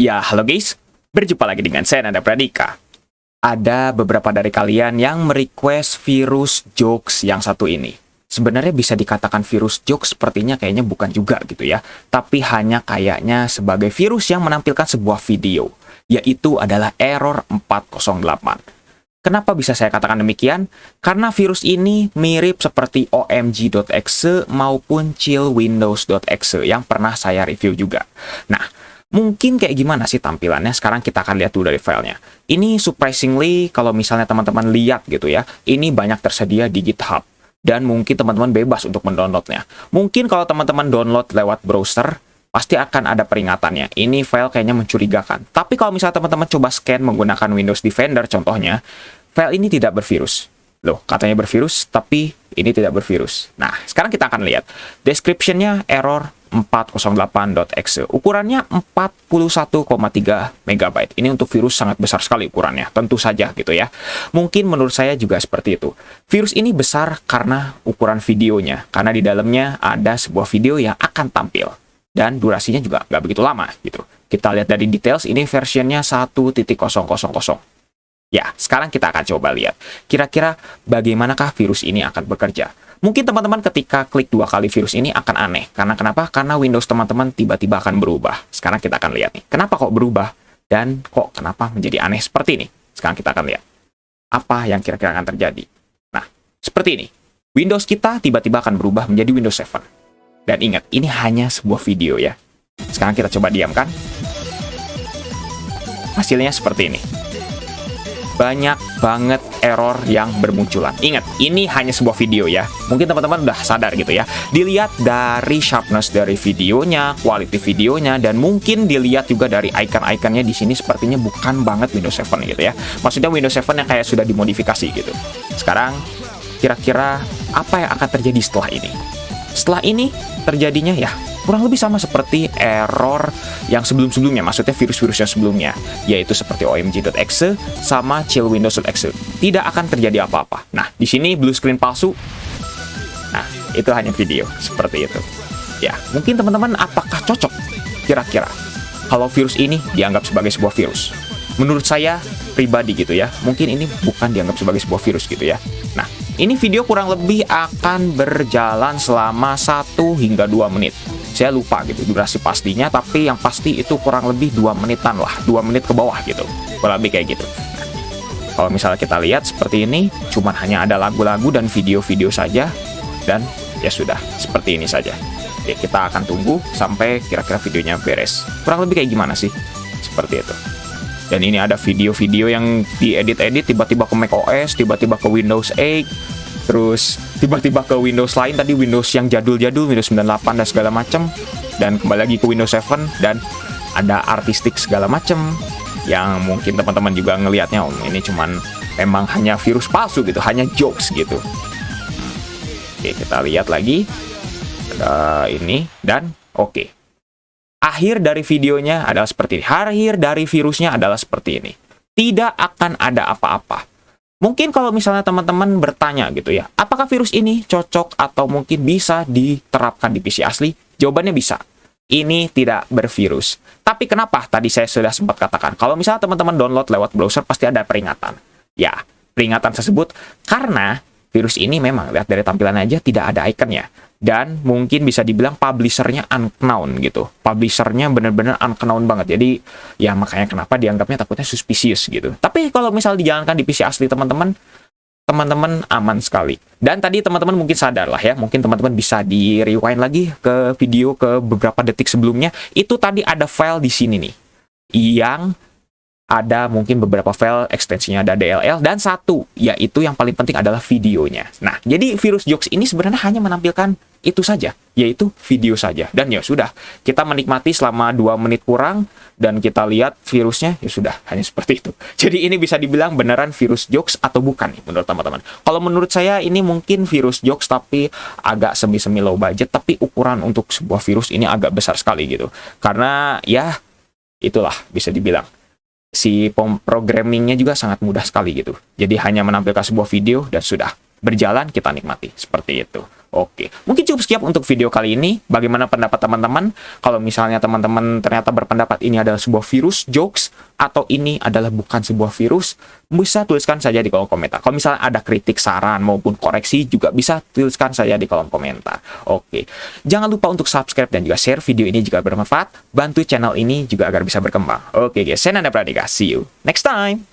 Ya, halo guys. Berjumpa lagi dengan saya, Nanda Pradika. Ada beberapa dari kalian yang merequest virus jokes yang satu ini. Sebenarnya bisa dikatakan virus jokes, sepertinya kayaknya bukan juga gitu ya. Tapi hanya kayaknya sebagai virus yang menampilkan sebuah video. Yaitu adalah error 408. Kenapa bisa saya katakan demikian? Karena virus ini mirip seperti omg.exe maupun chillwindows.exe yang pernah saya review juga. Nah, mungkin kayak gimana sih tampilannya? Sekarang kita akan lihat dulu dari filenya. Ini surprisingly, kalau misalnya teman-teman lihat gitu ya, ini banyak tersedia di GitHub. Dan mungkin teman-teman bebas untuk mendownloadnya. Mungkin kalau teman-teman download lewat browser, pasti akan ada peringatannya. Ini file kayaknya mencurigakan. Tapi kalau misalnya teman-teman coba scan menggunakan Windows Defender contohnya, file ini tidak bervirus. Loh, katanya bervirus, tapi ini tidak bervirus. Nah, sekarang kita akan lihat. Description-nya error 408.exe. Ukurannya 41,3 MB. Ini untuk virus sangat besar sekali ukurannya. Tentu saja gitu ya. Mungkin menurut saya juga seperti itu. Virus ini besar karena ukuran videonya. Karena di dalamnya ada sebuah video yang akan tampil. Dan durasinya juga nggak begitu lama gitu. Kita lihat dari details, ini versionnya 1.000. Ya, sekarang kita akan coba lihat. Kira-kira bagaimanakah virus ini akan bekerja? Mungkin teman-teman ketika klik 2 kali virus ini akan aneh. Karena kenapa? Karena Windows teman-teman tiba-tiba akan berubah. Sekarang kita akan lihat nih. Kenapa kok berubah? Dan kok kenapa menjadi aneh seperti ini? Sekarang kita akan lihat. Apa yang kira-kira akan terjadi? Nah, seperti ini. Windows kita tiba-tiba akan berubah menjadi Windows 7. Dan ingat, ini hanya sebuah video ya. Sekarang kita coba diamkan. Hasilnya seperti ini. Banyak banget error yang bermunculan. Ingat, ini hanya sebuah video ya. Mungkin teman-teman udah sadar gitu ya. Dilihat dari sharpness dari videonya, quality videonya, dan mungkin dilihat juga dari icon-iconnya di sini sepertinya bukan banget Windows 7 gitu ya. Maksudnya Windows 7 yang kayak sudah dimodifikasi gitu. Sekarang, kira-kira apa yang akan terjadi setelah ini? Setelah ini terjadinya ya kurang lebih sama seperti error yang sebelum-sebelumnya, maksudnya virus-virus yang sebelumnya, yaitu seperti omg.exe sama chillwindows.exe. Tidak akan terjadi apa-apa. Nah, di sini blue screen palsu. Nah, itu hanya video seperti itu. Ya, mungkin teman-teman apakah cocok kira-kira kalau virus ini dianggap sebagai sebuah virus? Menurut saya pribadi gitu ya, mungkin ini bukan dianggap sebagai sebuah virus gitu ya. Nah, ini video kurang lebih akan berjalan selama 1 hingga 2 menit. Saya lupa gitu durasi pastinya, tapi yang pasti itu kurang lebih 2 menitan lah, 2 menit ke bawah gitu. Kurang lebih kayak gitu. Nah, kalau misalnya kita lihat seperti ini, cuman hanya ada lagu-lagu dan video-video saja, dan ya sudah, seperti ini saja. Oke, kita akan tunggu sampai kira-kira videonya beres. Kurang lebih kayak gimana sih? Seperti itu. Dan ini ada video-video yang diedit-edit, tiba-tiba ke macOS, tiba-tiba ke Windows 8, terus tiba-tiba ke Windows lain, tadi Windows yang jadul-jadul, Windows 98 dan segala macam, dan kembali lagi ke Windows 7, dan ada artistik segala macam, yang mungkin teman-teman juga ngelihatnya, oh, ini cuman memang hanya virus palsu gitu, hanya jokes gitu. Oke, kita lihat lagi, ada ini, dan oke. Akhir dari videonya adalah seperti ini. Akhir dari virusnya adalah seperti ini. Tidak akan ada apa-apa. Mungkin kalau misalnya teman-teman bertanya gitu ya, apakah virus ini cocok atau mungkin bisa diterapkan di PC asli? Jawabannya bisa. Ini tidak bervirus. Tapi kenapa? Tadi saya sudah sempat katakan, kalau misalnya teman-teman download lewat browser pasti ada peringatan. Ya, peringatan tersebut karena virus ini memang, lihat dari tampilan aja tidak ada ikonnya. Dan mungkin bisa dibilang publishernya unknown gitu. Publishernya benar-benar unknown banget. Jadi ya makanya kenapa dianggapnya takutnya suspicious gitu. Tapi kalau misal dijalankan di PC asli teman-teman aman sekali. Dan tadi teman-teman mungkin sadar lah ya. Mungkin teman-teman bisa di-rewind lagi ke video ke beberapa detik sebelumnya. Itu tadi ada file di sini nih. Yang ada mungkin beberapa file ekstensinya ada DLL, dan satu, yaitu yang paling penting adalah videonya. Nah, jadi virus jokes ini sebenarnya hanya menampilkan itu saja, yaitu video saja. Dan ya sudah, kita menikmati selama 2 menit kurang, dan kita lihat virusnya, ya sudah, hanya seperti itu. Jadi ini bisa dibilang beneran virus jokes atau bukan nih, menurut teman-teman. Kalau menurut saya, ini mungkin virus jokes, tapi agak semi-semi low budget, tapi ukuran untuk sebuah virus ini agak besar sekali gitu. Karena, ya, itulah, bisa dibilang. Si programmingnya juga sangat mudah sekali gitu. Jadi hanya menampilkan sebuah video dan sudah. berjalan, kita nikmati. Seperti itu. Oke, mungkin cukup sekian untuk video kali ini. Bagaimana pendapat teman-teman? Kalau misalnya teman-teman ternyata berpendapat ini adalah sebuah virus jokes, atau ini adalah bukan sebuah virus, bisa tuliskan saja di kolom komentar. Kalau misalnya ada kritik, saran, maupun koreksi, juga bisa tuliskan saja di kolom komentar. Oke, jangan lupa untuk subscribe dan juga share video ini jika bermanfaat. Bantu channel ini juga agar bisa berkembang. Oke guys, saya Nanda Pradika. See you next time!